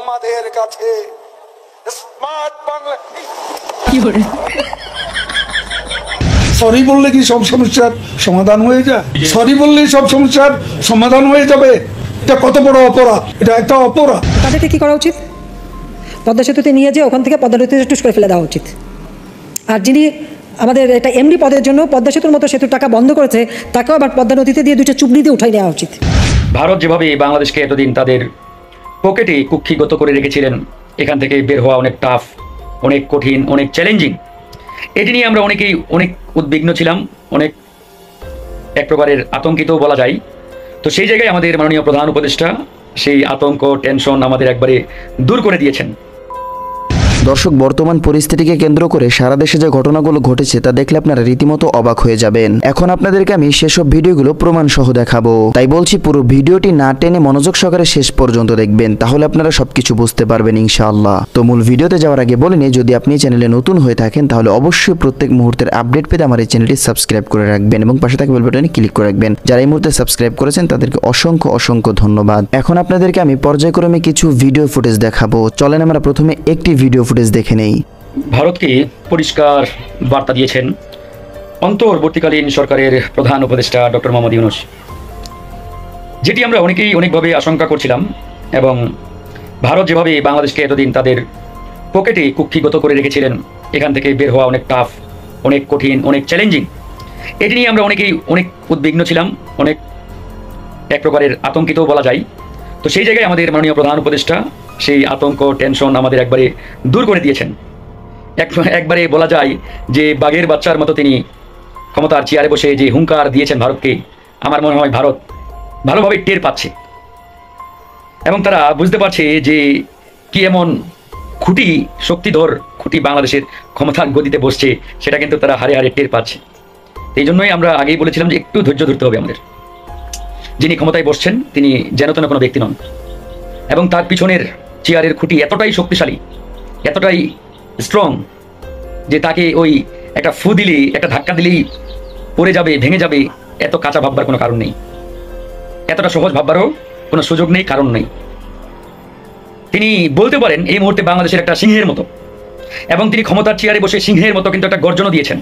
আমাদের কাছে smart Bangla. Sorry বললে কি সব সমস্যার সমাধান হয়ে যায়? সরি বললেই সব সমস্যার সমাধান হয়ে যাবে? এটা কত বড় অপরাধ! এটা একটা অপরাধ। তাদেরকে কি করা উচিত? পদ্মা সেতুতে নিয়ে যেয়ে ওখান থেকে পদ্মা নদীতে টুস করে ফেলে দেওয়া উচিত। আর যিনি আমাদের এটা এমডি পদের জন্য পদ্মা সেতুর মতো সেতুর টাকা বন্ধ করেছে, তাকেও আবার পদ্মা নদীতে দিয়ে দুইটা চুবড়ি দিয়ে উঠাই নেওয়া উচিত। ভারত যেভাবে বাংলাদেশকে এতদিন তাদের পকেটে কুক্ষিগত করে রেখেছিলেন, এখান থেকে বের হওয়া অনেক টাফ, অনেক কঠিন, অনেক চ্যালেঞ্জিং। এটি নিয়ে আমরা অনেকেই অনেক উদ্বিগ্ন ছিলাম, অনেক এক প্রকারের আতঙ্কিতও বলা যায়। তো সেই জায়গায় আমাদের মাননীয় প্রধান উপদেষ্টা সেই আতঙ্ক, টেনশন আমাদের একবারে দূর করে দিয়েছেন। দর্শক, বর্তমান পরিস্থিতিকে কেন্দ্র করে সারা দেশে যে ঘটনাগুলো ঘটেছে তা দেখলে আপনারা রীতিমতো অবাক হয়ে যাবেন। এখন আপনাদেরকে আমি সেসব ভিডিওগুলো প্রমাণ সহ দেখাবো, তাই বলছি পুরো ভিডিওটি না টেনে মনোযোগ সহকারে শেষ পর্যন্ত দেখবেন, তাহলে আপনারা সবকিছু বুঝতে পারবেন ইনশাআল্লাহ। তো মূল ভিডিওতে যাওয়ার আগে বলে নিই, যদি আপনি চ্যানেলে নতুন হয়ে থাকেন তাহলে অবশ্যই প্রত্যেক মুহূর্তের আপডেট পেতে আমার এই চ্যানেলটি সাবস্ক্রাইব করে রাখবেন এবং পাশে থাকা বেল বাটনে ক্লিক করে রাখবেন। যারা এই মুহূর্তে সাবস্ক্রাইব করেছেন তাদেরকে অসংখ্য অসংখ্য ধন্যবাদ। এখন আপনাদেরকে আমি পর্যায়ক্রমে কিছু ভিডিও ফুটেজ দেখাবো, চলেন আমরা প্রথমে একটি ভিডিও ফুটেজ দেখে নেই। ভারতকে পরিষ্কার বার্তা দিয়েছেন অন্তর্বর্তীকালীন সরকারের প্রধান উপদেষ্টা ডক্টর মোহাম্মদ ইউনূস, যেটি আমরা অনেকেই অনেকভাবে আশঙ্কা করছিলাম। এবং ভারত যেভাবে বাংলাদেশকে এতদিন তাদের পকেটে কুক্ষিগত করে রেখেছিলেন, এখান থেকে বের হওয়া অনেক টাফ, অনেক কঠিন, অনেক চ্যালেঞ্জিং। এটি নিয়ে আমরা অনেকেই অনেক উদ্বিগ্ন ছিলাম, অনেক এক প্রকারের আতঙ্কিতও বলা যায়। তো সেই জায়গায় আমাদের মাননীয় প্রধান উপদেষ্টা সেই আতঙ্ক, টেনশন আমাদের একবারে দূর করে দিয়েছেন। একবারে বলা যায় যে বাঘের বাচ্চার মতো তিনি ক্ষমতার চেয়ারে বসে যে হুঙ্কার দিয়েছেন ভারতকে, আমার মনে হয় ভারত ভালোভাবে টের পাচ্ছে এবং তারা বুঝতে পারছে যে কি এমন খুঁটি, শক্তিধর খুঁটি বাংলাদেশের ক্ষমতার গদিতে বসছে, সেটা কিন্তু তারা হারে হারে টের পাচ্ছে। এই জন্যই আমরা আগেই বলেছিলাম যে একটু ধৈর্য ধরতে হবে আমাদের। যিনি ক্ষমতায় বসছেন তিনি যেন তেন কোনো ব্যক্তি নন এবং তার পিছনের চেয়ারের খুঁটি এতটাই শক্তিশালী, এতটাই স্ট্রং যে তাকে ওই একটা ফু দিলেই, একটা ধাক্কা দিলেই পড়ে যাবে, ভেঙে যাবে, এত কাঁচা ভাববার কোনো কারণ নেই, এতটা সহজ ভাববারও কোনো সুযোগ নেই, কারণ নেই। তিনি বলতে পারেন এই মুহূর্তে বাংলাদেশের একটা সিংহের মতো, এবং তিনি ক্ষমতার চেয়ারে বসে সিংহের মতো কিন্তু একটা গর্জনও দিয়েছেন।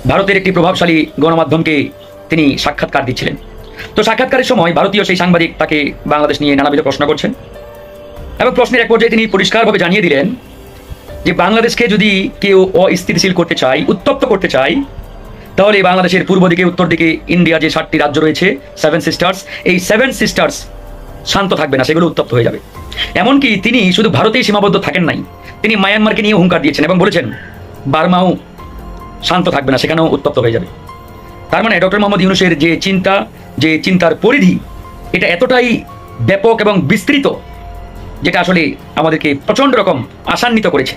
ভারতের একটি প্রভাবশালী গণমাধ্যমকে তিনি সাক্ষাৎকার দিচ্ছিলেন। তো সাক্ষাৎকারের সময় ভারতীয় সেই সাংবাদিক তাকে বাংলাদেশ নিয়ে নানাবিধ প্রশ্ন করছেন এবং প্রশ্নের এক পর্যায়ে তিনি পরিষ্কারভাবে জানিয়ে দিলেন যে বাংলাদেশকে যদি কেউ অস্থিতিশীল করতে চায়, উত্তপ্ত করতে চায়, তাহলে বাংলাদেশের পূর্ব দিকে, উত্তর দিকে ইন্ডিয়া যে 7টি রাজ্য রয়েছে, 7 সিস্টার্স, এই 7 সিস্টার্স শান্ত থাকবে না, সেগুলো উত্তপ্ত হয়ে যাবে। এমনকি তিনি শুধু ভারতেই সীমাবদ্ধ থাকেন নাই, তিনি মায়ানমারকে নিয়ে হুঙ্কার দিয়েছেন এবং বলেছেন বার্মাও শান্ত থাকবে না, সেখানেও উত্তপ্ত হয়ে যাবে। তার মানে ডক্টর মোহাম্মদ ইউনূসের যে চিন্তা, যে চিন্তার পরিধি, এটা এতটাই ব্যাপক এবং বিস্তৃত, যেটা আসলে আমাদেরকে প্রচণ্ড রকম আশান্বিত করেছে।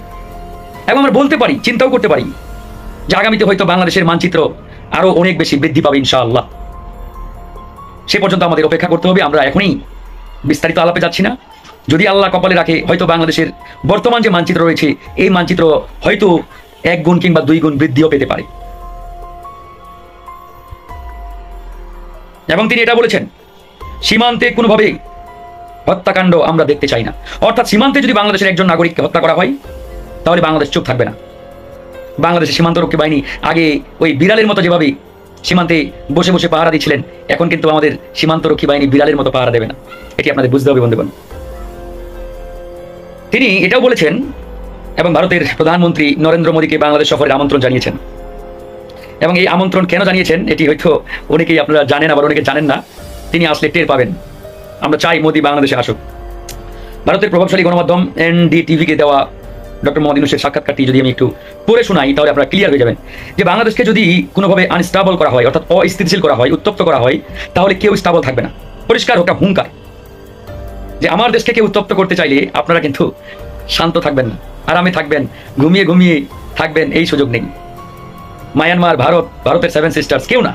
এবং আমরা বলতে পারি, চিন্তাও করতে পারি যে আগামীতে হয়তো বাংলাদেশের মানচিত্র আরও অনেক বেশি বৃদ্ধি পাবে ইনশাআল্লাহ। সে পর্যন্ত আমাদের অপেক্ষা করতে হবে। আমরা এখনই বিস্তারিত আলাপে যাচ্ছি না। যদি আল্লাহ কপালে রাখে, হয়তো বাংলাদেশের বর্তমান যে মানচিত্র রয়েছে, এই মানচিত্র হয়তো 1 গুণ কিংবা 2 গুণ বৃদ্ধিও পেতে পারে। এবং তিনি এটা বলেছেন, সীমান্তে কোনোভাবেই হত্যাকাণ্ড আমরা দেখতে চাই না। অর্থাৎ সীমান্তে যদি বাংলাদেশের একজন নাগরিককে হত্যা করা হয়, তাহলে বাংলাদেশ চুপ থাকবে না। বাংলাদেশের সীমান্তরক্ষী বাহিনী আগে ওই বিড়ালের মতো যেভাবে সীমান্তে বসে বসে পাহারা দিচ্ছিলেন, এখন কিন্তু আমাদের সীমান্তরক্ষী বাহিনী বিড়ালের মতো পাহারা দেবে না। এটি আপনাদের বুঝতে হবে বন্ধুগণ। তিনি এটাও বলেছেন এবং ভারতের প্রধানমন্ত্রী নরেন্দ্র মোদীকে বাংলাদেশ সফরের আমন্ত্রণ জানিয়েছেন। এবং এই আমন্ত্রণ কেন জানিয়েছেন এটি হয়তো অনেকেই আপনারা জানেন, আবার অনেকে জানেন না। তিনি আসলে টের পাবেন। আমরা চাই মোদী বাংলাদেশে আসুক। ভারতের প্রভাবশালী গণমাধ্যম NDTV-কে দেওয়া ডক্টর মোহাম্মদ ইউনূসের সাক্ষাৎকারটি যদি আমি একটু পড়ে শোনাই, তাহলে আপনারা ক্লিয়ার হয়ে যাবেন যে বাংলাদেশকে যদি কোনোভাবে আনস্টেবল করা হয়, অর্থাৎ অস্থিতিশীল করা হয়, উত্তপ্ত করা হয়, তাহলে কেউ স্টেবল থাকবে না। পরিষ্কার একটা হুঙ্কার যে আমার দেশকে কেউ উত্তপ্ত করতে চাইলে আপনারা কিন্তু শান্ত থাকবেন না, আরামে থাকবেন, ঘুমিয়ে ঘুমিয়ে থাকবেন, এই সুযোগ নেই। মায়ানমার, ভারতের 7 সিস্টার্স কেউ না।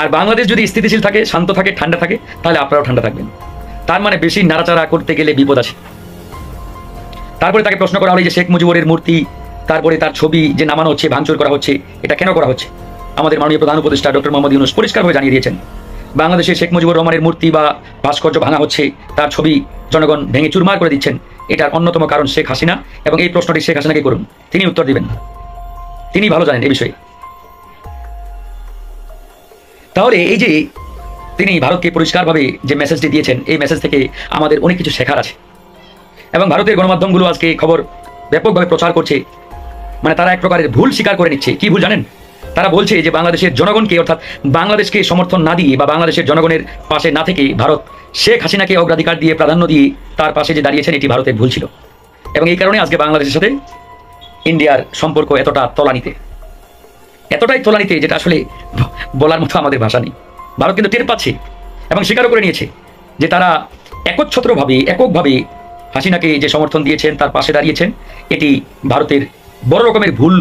আর বাংলাদেশ যদি স্থিতিশীল থাকে, শান্ত থাকে, ঠান্ডা থাকে, তাহলে আপনারাও ঠান্ডা থাকবেন। তার মানে বেশি নাড়াচাড়া করতে গেলে বিপদ আছে। তারপরে তাকে প্রশ্ন করা হলো যে শেখ মুজিবুরের মূর্তি, তারপরে তার ছবি যে নামানো হচ্ছে, ভাঙচুর করা হচ্ছে, এটা কেন করা হচ্ছে? আমাদের মাননীয় প্রধান উপদেষ্টা ডক্টর মোহাম্মদ ইউনূস পরিষ্কারভাবে জানিয়ে দিয়েছেন বাংলাদেশে শেখ মুজিবুর রহমানের মূর্তি বা ভাস্কর্য ভাঙা হচ্ছে, তার ছবি জনগণ ভেঙে চুরমার করে দিচ্ছেন, এটার অন্যতম কারণ শেখ হাসিনা। এবং এই প্রশ্নটি শেখ হাসিনাকে করুন, তিনি উত্তর দিবেন, তিনি ভালো জানেন এই বিষয়ে। তাহলে এই যে তিনি ভারতকে পরিষ্কারভাবে যে মেসেজটি দিয়েছেন, এই মেসেজ থেকে আমাদের অনেক কিছু শেখার আছে। এবং ভারতের গণমাধ্যমগুলো আজকে খবর ব্যাপকভাবে প্রচার করছে, মানে তারা এক প্রকারের ভুল স্বীকার করে নিচ্ছে। কি ভুল জানেন? তারা বলছে যে বাংলাদেশের জনগণকে, অর্থাৎ বাংলাদেশকে সমর্থন না দিয়ে বা বাংলাদেশের জনগণের পাশে না থেকে ভারত শেখ হাসিনাকে অগ্রাধিকার দিয়ে, প্রাধান্য দিয়ে তার পাশে যে দাঁড়িয়েছেন, এটি ভারতের ভুল ছিল। এবং এই কারণে আজকে বাংলাদেশের সাথে ইন্ডিয়ার সম্পর্ক এতটাই তলানিতে, যেটা আসলে বলার মতো আমাদের ভাষা নেই। ভারত কিন্তু টের পাচ্ছে এবং স্বীকারও করে নিয়েছে যে তারা এককভাবে হাসিনাকে যে সমর্থন দিয়েছেন, তার পাশে দাঁড়িয়েছেন, এটি ভারতের বড় রকমের ভুল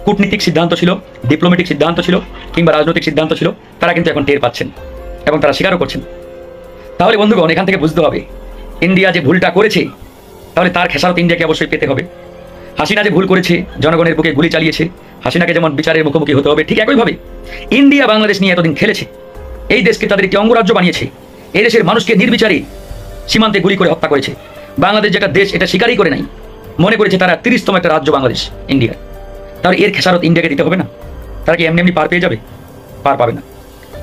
কূটনীতিক সিদ্ধান্ত ছিল, ডিপ্লোম্যাটিক সিদ্ধান্ত ছিল, কিংবা রাজনৈতিক সিদ্ধান্ত ছিল। তারা কিন্তু এখন টের পাচ্ছেন এবং তারা স্বীকারও করছেন। তাহলে বন্ধুগণ, এখান থেকে বুঝতে হবে ইন্ডিয়া যে ভুলটা করেছে, তাহলে তার খেসারত ইন্ডিয়াকে অবশ্যই পেতে হবে। হাসিনা যে ভুল করেছে, জনগণের বুকে গুলি চালিয়েছে, হাসিনাকে যেমন বিচারের মুখোমুখি হতে হবে, ঠিক একইভাবে ইন্ডিয়া বাংলাদেশ নিয়ে এতদিন খেলেছে, এই দেশকে তাদের একটি অঙ্গরাজ্য বানিয়েছে, এই দেশের মানুষকে নির্বিচারে সীমান্তে গুলি করে হত্যা করেছে। বাংলাদেশ যেটা দেশ, এটা স্বীকারই করে নাই, মনে করেছে তারা 30তম একটা রাজ্য বাংলাদেশ ইন্ডিয়া। তাহলে এর খেসারত ইন্ডিয়াকে দিতে হবে না? তারা কি এমনি পার পেয়ে যাবে? পার পাবে না।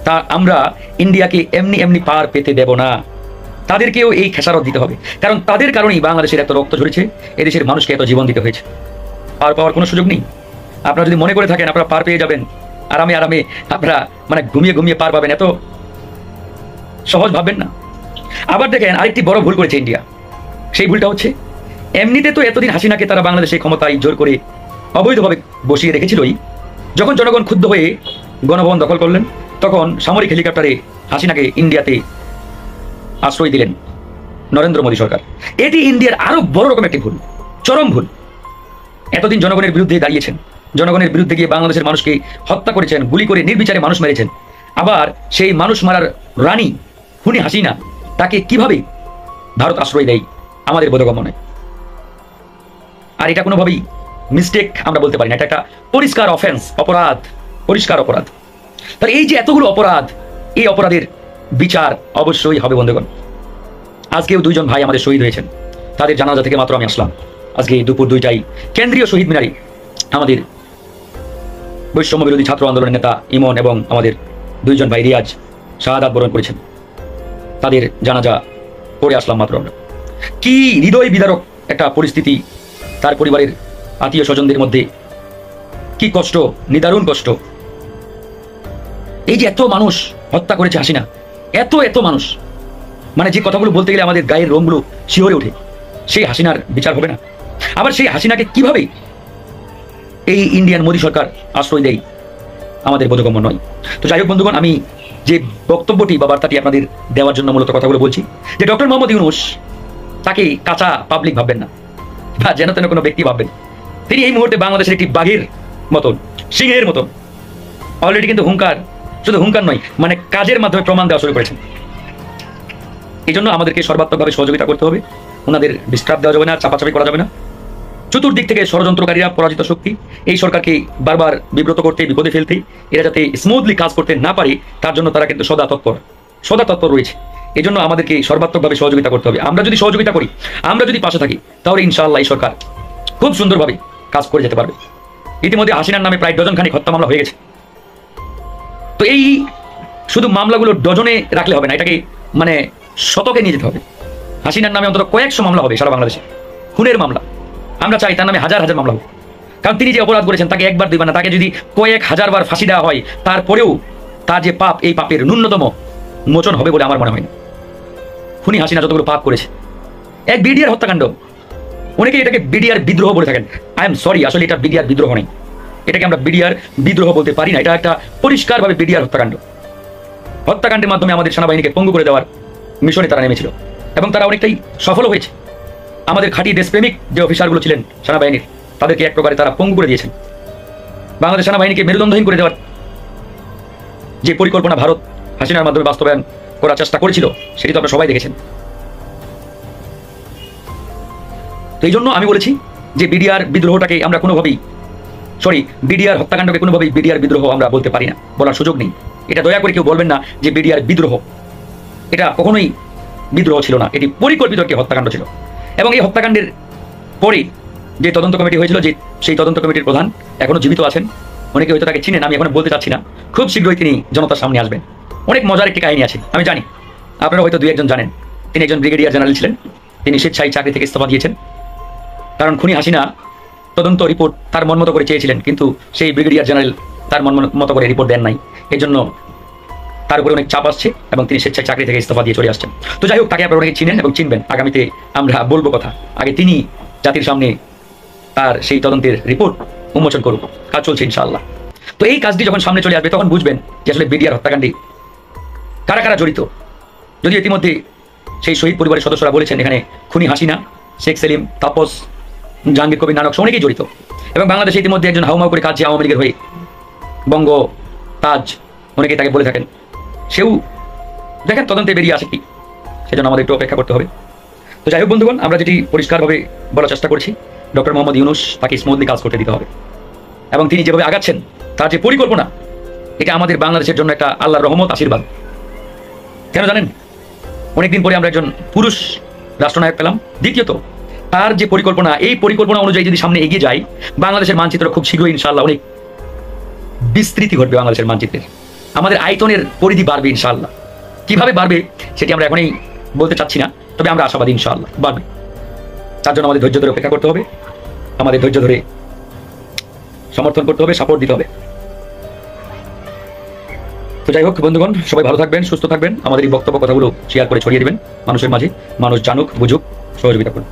তা আমরা ইন্ডিয়াকে এমনি পার পেতে দেব না, তাদেরকেও এই খেসারত দিতে হবে। কারণ তাদের কারণেই বাংলাদেশের এত রক্ত ঝরেছে, এদেশের মানুষকে এত জীবন দিতে হয়েছে। পার পাওয়ার কোনো সুযোগ নেই। আপনারা যদি মনে করে থাকেন আপনারা পার পেয়ে যাবেন, আরামে আপনারা মানে ঘুমিয়ে পার পাবেন, এত সহজ ভাববেন না। আবার দেখেন, আরেকটি বড় ভুল করেছে ইন্ডিয়া। সেই ভুলটা হচ্ছে, এমনিতে তো এতদিন হাসিনাকে তারা বাংলাদেশে ক্ষমতায় জোর করে অবৈধভাবে বসিয়ে রেখেছিলই। যখন জনগণ ক্ষুব্ধ হয়ে গণভবন দখল করলেন, তখন সামরিক হেলিকপ্টারে হাসিনাকে ইন্ডিয়াতে আশ্রয় দিলেন নরেন্দ্র মোদী সরকার। এটি ইন্ডিয়ার আরো বড় রকম একটি ভুল, চরম ভুল। এতদিন জনগণের বিরুদ্ধে দাঁড়িয়েছেন, জনগণের বিরুদ্ধে গিয়ে বাংলাদেশের মানুষকে হত্যা করেছেন, গুলি করে নির্বিচারে মানুষ মেরেছেন। আবার সেই মানুষ মারার রানী খুনি হাসিনা, তাকে কিভাবে ভারত আশ্রয় দেয় আমাদের বোধগম্য নয়। আর এটা কোনোভাবেই মিস্টেক আমরা বলতে পারি না, এটা একটা পরিষ্কার অফেন্স, অপরাধ, পরিষ্কার অপরাধ। তাহলে এই যে এতগুলো অপরাধ, এই অপরাধের বিচার অবশ্যই হবে বন্ধুগণ। আজকেও 2জন ভাই আমাদের শহীদ হয়েছেন, তাদের জানাজা থেকে মাত্র আমি আসলাম। আজকে দুপুর 2টায় কেন্দ্রীয় শহীদ মিনারে আমাদের বৈষম্য বিরোধী ছাত্র আন্দোলনের নেতা ইমন এবং আমাদের 2জন ভাই রিয়াজ শাহাদাত বরণ করেছেন, তাদের জানাজা পড়ে আসলাম মাত্র আমরা। কি হৃদয় বিদারক একটা পরিস্থিতি, তার পরিবারের আত্মীয় স্বজনদের মধ্যে কি কষ্ট, নিদারুণ কষ্ট। এই যে এত মানুষ হত্যা করেছে হাসিনা, এত মানুষ, মানে যে কথাগুলো বলতে গেলে আমাদের গায়ের রঙগুলো শিহরে ওঠে। সেই হাসিনার বিচার হবে না? আবার সেই হাসিনাকে কিভাবে এই ইন্ডিয়ান মোদী সরকার আশ্রয় দেয় আমাদের বোধগম্য নয়। তো যাই হোক বন্ধুগণ, আমি যে বক্তব্যটি বা বার্তাটি আপনাদের দেওয়ার জন্য মূলত কথাগুলো বলছি, যে ডক্টর মোহাম্মদ ইউনূস, তাকে কাঁচা পাবলিক ভাববেন না বা যেন তেন কোনো ব্যক্তি ভাববেন। তিনি এই মুহূর্তে বাংলাদেশের একটি বাঘের মতন, সিংহের মতন অলরেডি কিন্তু হুঙ্কার, শুধু হুঙ্কার নয়, মানে কাজের মাধ্যমে প্রমাণ দেওয়া শুরু করেছেন। এই জন্য আমাদেরকে সর্বাত্মকভাবে সহযোগিতা করতে হবে। ওনাদের ডিস্টার্ব দেওয়া যাবে না, চাপাচাপি করা যাবে না। চতুর্দিক থেকে ষড়যন্ত্রকারীরা, পরাজিত শক্তি, এই সরকারকে বারবার বিব্রত করতে, বিপদে ফেলতে, এরা যাতে স্মুথলি কাজ করতে না পারে, তার জন্য তারা কিন্তু সদা তৎপর রয়েছে। এই জন্য আমাদেরকে সর্বাত্মকভাবে সহযোগিতা করতে হবে। আমরা যদি সহযোগিতা করি, আমরা যদি পাশে থাকি, তাহলে ইনশাআল্লাহ এই সরকার খুব সুন্দরভাবে কাজ করে যেতে পারবে। ইতিমধ্যে হাসিনার নামে প্রায় ডজনখানিক হত্যা মামলা হয়ে গেছে। তো এই শুধু মামলাগুলো ডজনে রাখলে হবে না, এটাকে মানে শতকে নিয়ে যেতে হবে। হাসিনার নামে অন্তত কয়েকশো মামলা হবে সারা বাংলাদেশে, খুনের মামলা। আমরা চাই তার নামে হাজার মামলা হোক। কারণ তিনি যে অপরাধ করেছেন, তাকে একবার দুইবার না, তাকে যদি কয়েক হাজার বার ফাঁসি দেওয়া হয়, তারপরেও তার যে পাপ, এই পাপের ন্যূনতম মোচন হবে বলে আমার মনে হয় না। খুনি হাসিনা যতগুলো পাপ করেছে, এক বিডিআর হত্যাকাণ্ড, অনেকে এটাকে বিডিআর বিদ্রোহ বলে থাকেন। আই এম সরি, আসলে এটা বিডিআর বিদ্রোহ নেই, এটাকে আমরা বিডিআর বিদ্রোহ বলতে পারি না। এটা একটা পরিষ্কারভাবে বিডিআর হত্যাকাণ্ড। হত্যাকাণ্ডের মাধ্যমে আমাদের সেনাবাহিনীকে পঙ্গু করে দেওয়ার মিশনে তারা নেমেছিল এবং তারা অনেকটাই সফল হয়েছে। আমাদের খাঁটি দেশপ্রেমিক যে অফিসারগুলো ছিলেন সেনাবাহিনীর, তাদেরকে এক প্রকারে তারা পঙ্গু করে দিয়েছেন। বাংলাদেশ সেনাবাহিনীকে মেরুদণ্ডহীন করে দেওয়ার যে পরিকল্পনা ভারত হাসিনার মাধ্যমে বাস্তবায়ন করার চেষ্টা করেছিল, সেটি তো আপনারা সবাই দেখেছেন। তো এই জন্য আমি বলেছি যে বিডিআর বিদ্রোহটাকে আমরা কোনোভাবেই, বিডিআর হত্যাকাণ্ডকে কোনোভাবেই বিডিআর বিদ্রোহ আমরা বলতে পারি না, বলার সুযোগ নেই। এটা দয়া করে কেউ বলবেন না যে বিডিআর বিদ্রোহ। এটা কখনোই বিদ্রোহ ছিল না, এটি পরিকল্পিত একটি হত্যাকাণ্ড ছিল। এবং এই হত্যাকাণ্ডের পরে যে তদন্ত কমিটি হয়েছিল, যে সেই তদন্ত কমিটির প্রধান এখনো জীবিত আছেন, অনেকে হয়তো তাকে চিনেন, আমি এখন বলতে চাচ্ছি না। খুব শীঘ্রই তিনি জনতার সামনে আসবেন। অনেক মজার একটি কাহিনী আছে, আমি জানি আপনারা হয়তো দুই একজন জানেন। তিনি একজন ব্রিগেডিয়ার জেনারেল ছিলেন, তিনি স্বেচ্ছায় চাকরি থেকে ইস্তফা দিয়েছেন। কারণ খুনি হাসিনা তদন্ত রিপোর্ট তার মন মতো করে চেয়েছিলেন, কিন্তু সেই ব্রিগেডিয়ার জেনারেল তার মন মতো করে রিপোর্ট দেন নাই। এই জন্য তার উপরে অনেক চাপ আসছে এবং তিনি স্বেচ্ছায় চাকরি থেকে ইস্তফা দিয়ে চলে আসছেন। তো যাই হোক, তাকে আপনারা অনেকে চিনেন এবং চিনবেন। আগামীতে আমরা বলবো কথা, আগে তিনি জাতির সামনে তার সেই তদন্তের রিপোর্ট উন্মোচন করুক। কাজ চলছে ইনশাআল্লাহ। তো এই কাজটি যখন সামনে চলে আসবে তখন বুঝবেন যে আসলে বিডিআর হত্যাকাণ্ডে কারা কারা জড়িত। যদি ইতিমধ্যে সেই শহীদ পরিবারের সদস্যরা বলেছেন এখানে খুনি হাসিনা, শেখ সেলিম, তাপস, জাহাঙ্গীর কবির নানক অনেকেই জড়িত। এবং বাংলাদেশে ইতিমধ্যে একজন হাউমাউ করে কাজ আওয়ামী লীগের হয়ে, বঙ্গ তাজ অনেকেই তাকে বলে থাকেন, সেও দেখেন তদন্তে বেরিয়ে আসে কি, সেজন্য আমাদের একটু অপেক্ষা করতে হবে। তো যাই হোক বন্ধুগণ, আমরা যেটি পরিষ্কারভাবে বলার চেষ্টা করছি, ডক্টর মোহাম্মদ ইউনূস তাকে স্মুথলি কাজ করতে দিতে হবে। এবং তিনি যেভাবে আগাচ্ছেন, তার যে পরিকল্পনা, এটা আমাদের বাংলাদেশের জন্য একটা আল্লাহর রহমত, আশীর্বাদ। কেন জানেন? অনেকদিন পরে আমরা একজন পুরুষ রাষ্ট্রনায়ক পেলাম। দ্বিতীয়ত, তার যে পরিকল্পনা, এই পরিকল্পনা অনুযায়ী যদি সামনে এগিয়ে যায়, বাংলাদেশের মানচিত্র খুব শীঘ্রই ইনশাআল্লাহ অনেক বিস্তৃতি ঘটবে। বাংলাদেশের মানচিত্রের আমাদের আয়তনের পরিধি বাড়বে ইনশাআল্লাহ। কিভাবে বাড়বে সেটি আমরা এখনই বলতে চাচ্ছি না, তবে আমরা আশাবাদী ইনশাআল্লাহ বাড়বে। তার জন্য আমাদের ধৈর্য ধরে অপেক্ষা করতে হবে, আমাদের ধৈর্য ধরে সমর্থন করতে হবে, সাপোর্ট দিতে হবে। তো যাই হোক বন্ধুগণ, সবাই ভালো থাকবেন, সুস্থ থাকবেন। আমাদের এই বক্তব্য কথাগুলো শেয়ার করে ছড়িয়ে দিবেন মানুষের মাঝে, মানুষ জানুক, বুঝুক, সহযোগিতা করুন।